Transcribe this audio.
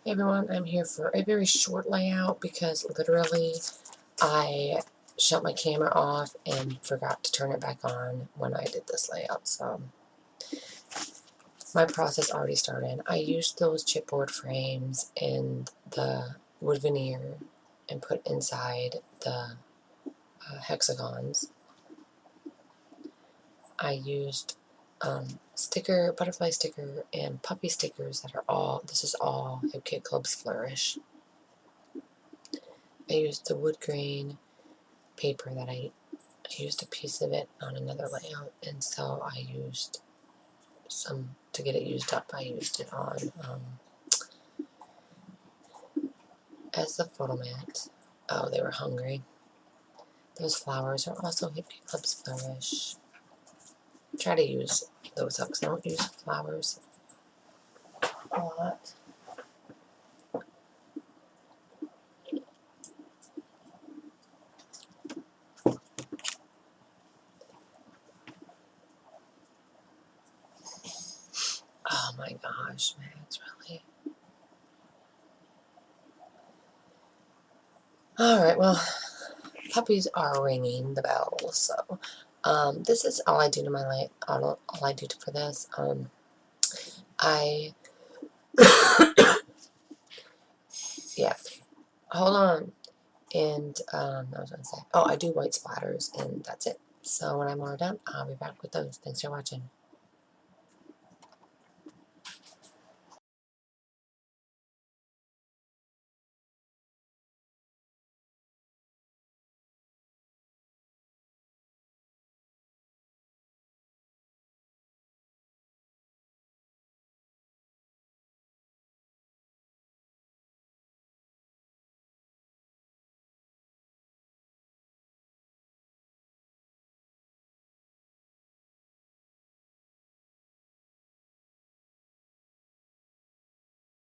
Hey everyone, I'm here for a very short layout because literally I shut my camera off and forgot to turn it back on when I did this layout, so my process already started. I used those chipboard frames and the wood veneer and put inside the hexagons. I used butterfly sticker and puppy stickers that are all, this is all Hip Kit Club's Flourish. I used the wood grain paper that I used a piece of it on another layout, and so I used some, to get it used up, I used it on as the photo mat. Oh, they were hungry. Those flowers are also Hip Kit Club's Flourish. Try to use those up because I don't use flowers a lot. Oh my gosh, Max, really? Alright, well, puppies are ringing the bell, so this is all I do to my all I do for this. Yeah, hold on. And I was going to say, oh, I do white splatters, and that's it. So when I'm all done, I'll be back with those. Thanks for watching.